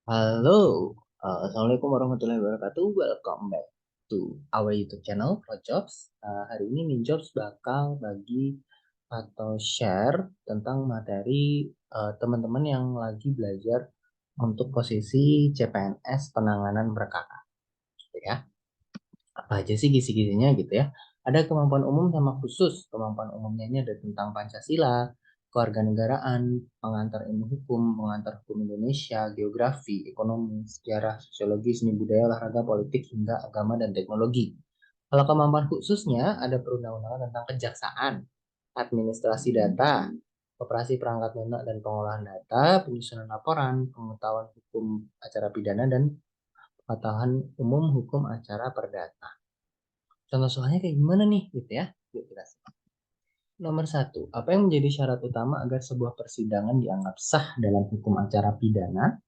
Halo, Assalamualaikum warahmatullahi wabarakatuh. Welcome back to our YouTube channel, Projobs. Hari ini Minjobs bakal bagi atau share tentang materi teman-teman yang lagi belajar untuk posisi CPNS penanganan perkara, gitu ya. Apa aja sih kisi-kisinya gitu ya? Ada kemampuan umum sama khusus. Kemampuan umumnya ini ada tentang Pancasila, kewarganegaraan, pengantar ilmu hukum, pengantar hukum Indonesia, geografi, ekonomi, sejarah, sosiologi, seni budaya, olahraga, politik, hingga agama dan teknologi. Kalau kemampuan khususnya ada perundang-undangan tentang kejaksaan, administrasi data, operasi perangkat lunak dan pengolahan data, penyusunan laporan, pengetahuan hukum acara pidana, dan pengetahuan umum hukum acara perdata. Contoh soalnya kayak gimana nih gitu ya? Yuk kita simak. Nomor satu, apa yang menjadi syarat utama agar sebuah persidangan dianggap sah dalam hukum acara pidana?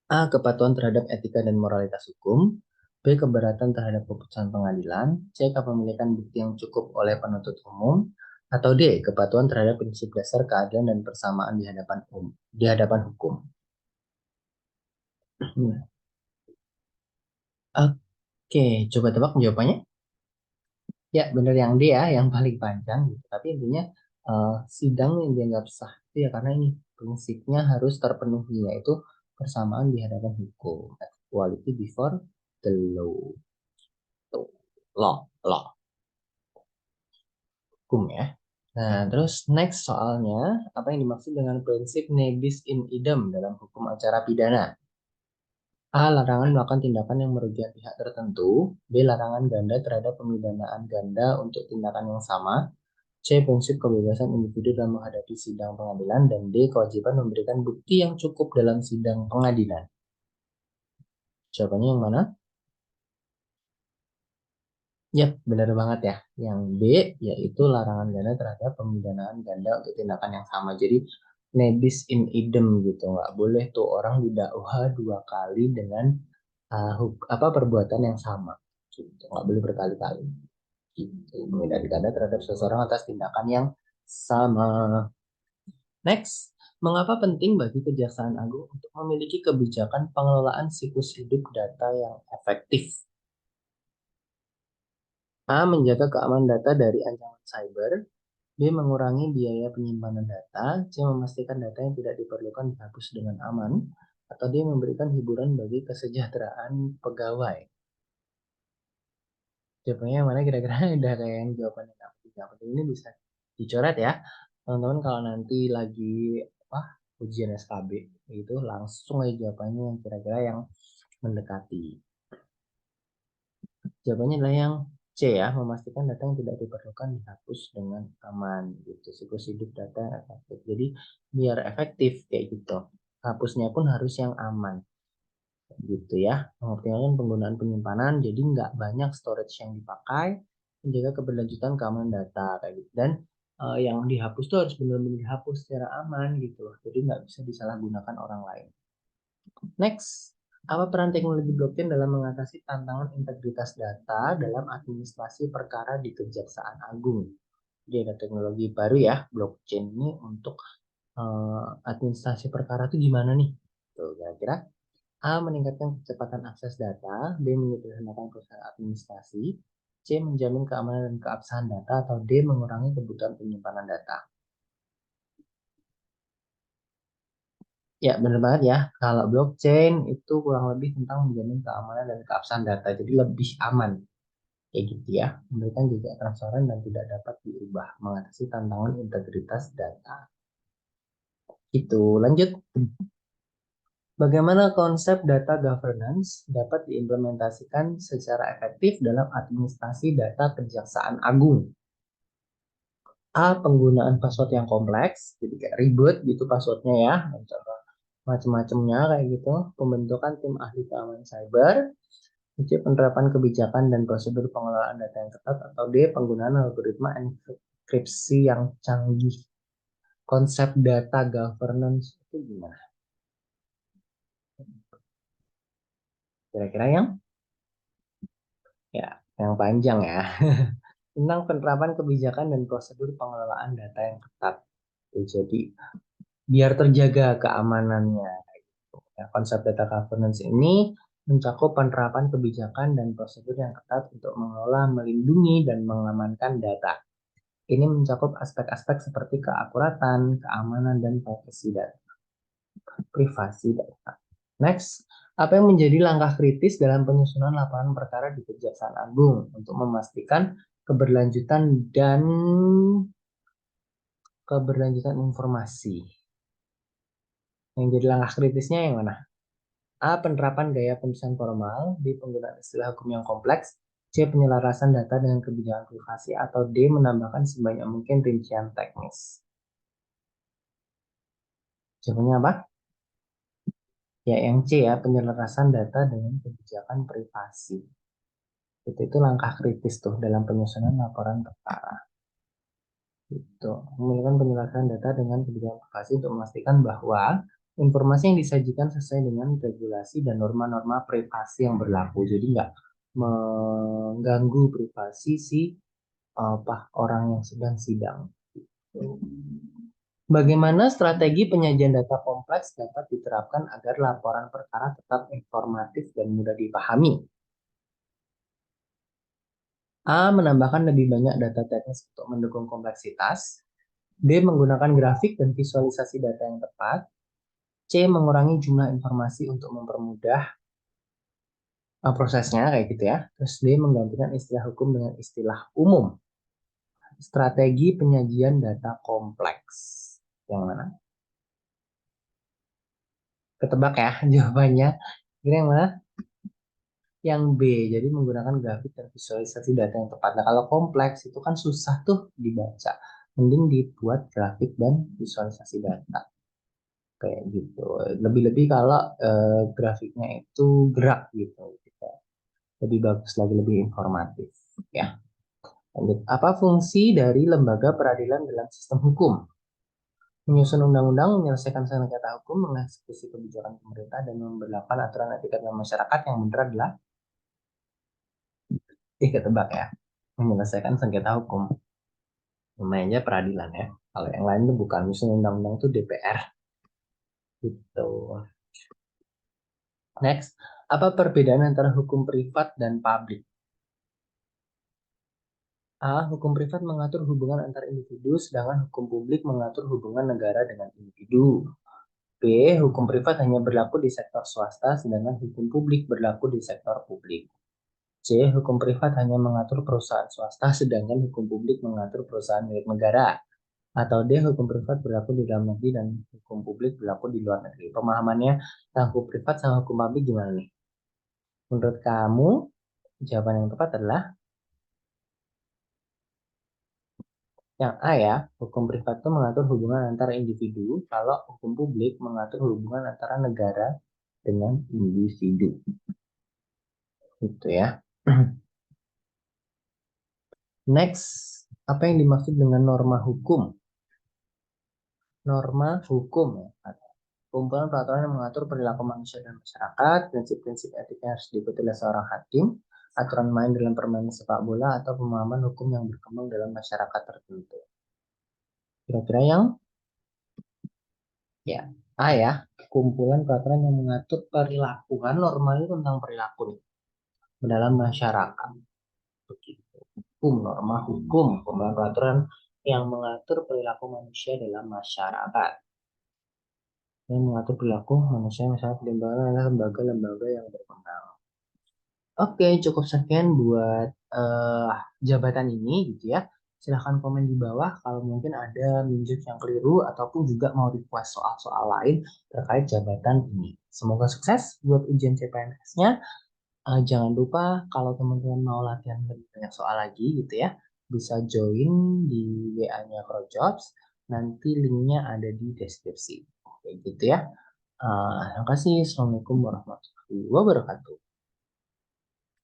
A. Kepatuhan terhadap etika dan moralitas hukum. B. Keberatan terhadap keputusan pengadilan. C. Kepemilikan bukti yang cukup oleh penuntut umum. Atau D. Kepatuhan terhadap prinsip dasar keadilan dan persamaan di hadapan hukum. Oke, coba tebak jawabannya. Ya, benar yang D ya, yang paling panjang gitu. Tapi intinya sidang yang dianggap sah itu ya karena ini prinsipnya harus terpenuhi, yaitu persamaan di hadapan hukum. Equality before the law. Tuh, law, hukum ya. Nah, terus next soalnya, apa yang dimaksud dengan prinsip ne bis in idem dalam hukum acara pidana? A. Larangan melakukan tindakan yang merugikan pihak tertentu. B. Larangan ganda terhadap pemidanaan ganda untuk tindakan yang sama. C. Prinsip kebebasan individu dalam menghadapi sidang pengadilan. Dan D. Kewajiban memberikan bukti yang cukup dalam sidang pengadilan. Jawabannya yang mana? Yap, benar banget ya. Yang B, yaitu larangan ganda terhadap pemidanaan ganda untuk tindakan yang sama. Jadi, nebis in idem gitu. Nggak boleh tuh orang didakwa dua kali dengan apa perbuatan yang sama. Gitu. Nggak boleh berkali-kali. Gitu. Menghindari ganda terhadap seseorang atas tindakan yang sama. Next, mengapa penting bagi Kejaksaan Agung untuk memiliki kebijakan pengelolaan siklus hidup data yang efektif? A. Menjaga keamanan data dari ancaman cyber. B. Mengurangi biaya penyimpanan data. C. Memastikan data yang tidak diperlukan dihapus dengan aman. Atau D. Memberikan hiburan bagi kesejahteraan pegawai. Jawabannya yang mana kira-kira? Udah kayak yang jawaban yang aku ini bisa dicoret ya. Teman-teman kalau nanti lagi apa ujian SKB itu langsung aja jawabannya yang kira-kira yang mendekati. Jawabannya adalah yang C ya, memastikan data yang tidak diperlukan dihapus dengan aman gitu. Siklus hidup data yang efektif. Jadi biar efektif kayak gitu. Hapusnya pun harus yang aman gitu ya. Mengoptimalkan penggunaan penyimpanan jadi nggak banyak storage yang dipakai, menjaga keberlanjutan keamanan data kayak gitu. Dan yang dihapus tuh harus benar-benar dihapus secara aman gitu loh. Jadi nggak bisa disalahgunakan orang lain. Next, apa peran teknologi blockchain dalam mengatasi tantangan integritas data dalam administrasi perkara di Kejaksaan Agung? Jadi ada teknologi baru ya, blockchain ini untuk administrasi perkara itu gimana nih? Tuh, kira-kira A. Meningkatkan kecepatan akses data. B. Menyederhanakan proses administrasi. C. Menjamin keamanan dan keabsahan data. Atau D. Mengurangi kebutuhan penyimpanan data. Ya, benar banget ya. Kalau blockchain itu kurang lebih tentang menjamin keamanan dan keabsahan data. Jadi lebih aman. Kayak gitu ya. Memberikan juga transparan dan tidak dapat diubah. Mengatasi tantangan integritas data. Itu. Lanjut. Bagaimana konsep data governance dapat diimplementasikan secara efektif dalam administrasi data Kejaksaan Agung? A. Penggunaan password yang kompleks, jadi kayak ribet gitu passwordnya ya, dan cara macam-macamnya kayak gitu. Pembentukan tim ahli keamanan cyber. C. Penerapan kebijakan dan prosedur pengelolaan data yang ketat. Atau D. Penggunaan algoritma enkripsi yang canggih. Konsep data governance itu gimana? Kira-kira yang panjang ya. Tentang penerapan kebijakan dan prosedur pengelolaan data yang ketat. Jadi biar terjaga keamanannya. Ya, konsep data governance ini mencakup penerapan kebijakan dan prosedur yang ketat untuk mengelola, melindungi, dan mengamankan data. Ini mencakup aspek-aspek seperti keakuratan, keamanan, dan privasi data. Next, apa yang menjadi langkah kritis dalam penyusunan laporan perkara di Kejaksaan Agung untuk memastikan keberlanjutan dan informasi? Yang jadi langkah kritisnya yang mana? A. Penerapan gaya penulisan formal, B. Penggunaan istilah hukum yang kompleks, C. Penyelarasan data dengan kebijakan privasi, atau D. Menambahkan sebanyak mungkin rincian teknis. Jawabannya apa? Ya, yang C ya, penyelarasan data dengan kebijakan privasi. Itu langkah kritis tuh dalam penyusunan laporan perkara. Itu menggunakan penyelarasan data dengan kebijakan privasi untuk memastikan bahwa informasi yang disajikan sesuai dengan regulasi dan norma-norma privasi yang berlaku. Jadi nggak mengganggu privasi si orang yang sedang sidang. Bagaimana strategi penyajian data kompleks dapat diterapkan agar laporan perkara tetap informatif dan mudah dipahami? A. Menambahkan lebih banyak data teknis untuk mendukung kompleksitas. B. Menggunakan grafik dan visualisasi data yang tepat. C. Mengurangi jumlah informasi untuk mempermudah prosesnya, kayak gitu ya. Terus D. Menggantikan istilah hukum dengan istilah umum. Strategi penyajian data kompleks. Yang mana? Ketebak ya jawabannya. Kira yang mana? Yang B. Jadi menggunakan grafik dan visualisasi data yang tepat. Nah, kalau kompleks itu kan susah tuh dibaca. Mending dibuat grafik dan visualisasi data. Kayak gitu. Lebih-lebih kalau grafiknya itu gerak gitu. Lebih bagus lagi, lebih informatif. Ya. Lanjut. Apa fungsi dari lembaga peradilan dalam sistem hukum? Menyusun undang-undang, menyelesaikan sengketa hukum, mengeksekusi kebijakan pemerintah, dan memberlakukan aturan etika dalam masyarakat. Yang benar adalah ketebak ya. Menyelesaikan sengketa hukum. Namanya peradilan ya. Kalau yang lain itu bukan, menyusun undang-undang itu DPR. Gitu. Next, apa perbedaan antara hukum privat dan publik? A. Hukum privat mengatur hubungan antar individu, sedangkan hukum publik mengatur hubungan negara dengan individu. B. Hukum privat hanya berlaku di sektor swasta, sedangkan hukum publik berlaku di sektor publik. C. Hukum privat hanya mengatur perusahaan swasta, sedangkan hukum publik mengatur perusahaan milik negara. Atau D. Hukum privat berlaku di dalam negeri dan hukum publik berlaku di luar negeri. Pemahamannya tentang hukum privat sama hukum publik gimana nih? Menurut kamu, jawaban yang tepat adalah yang A ya. Hukum privat itu mengatur hubungan antara individu, kalau hukum publik mengatur hubungan antara negara dengan individu. Itu ya. Next, apa yang dimaksud dengan norma hukum? Norma hukum ya. Kumpulan peraturan yang mengatur perilaku manusia dan masyarakat, prinsip-prinsip etik yang harus diikuti oleh seorang hakim, aturan main dalam permainan sepak bola, atau pemahaman hukum yang berkembang dalam masyarakat tertentu. Kira-kira yang ya A ya, kumpulan peraturan yang mengatur perilaku. Kan norma itu tentang perilaku nih, dalam masyarakat. Begitu. Hukum, norma hukum, kumpulan peraturan yang mengatur perilaku manusia dalam masyarakat. Yang mengatur perilaku manusia misalnya lembaga-lembaga yang berkembang. Oke, cukup sekian buat jabatan ini gitu ya. Silahkan komen di bawah kalau mungkin ada minjuk yang keliru ataupun juga mau request soal-soal lain terkait jabatan ini. Semoga sukses buat ujian CPNS-nya. Jangan lupa kalau teman-teman mau latihan lebih banyak soal lagi gitu ya, bisa join di WA-nya Crojobs. Nanti linknya ada di deskripsi. Oke gitu ya. Terima kasih. Assalamualaikum warahmatullahi wabarakatuh.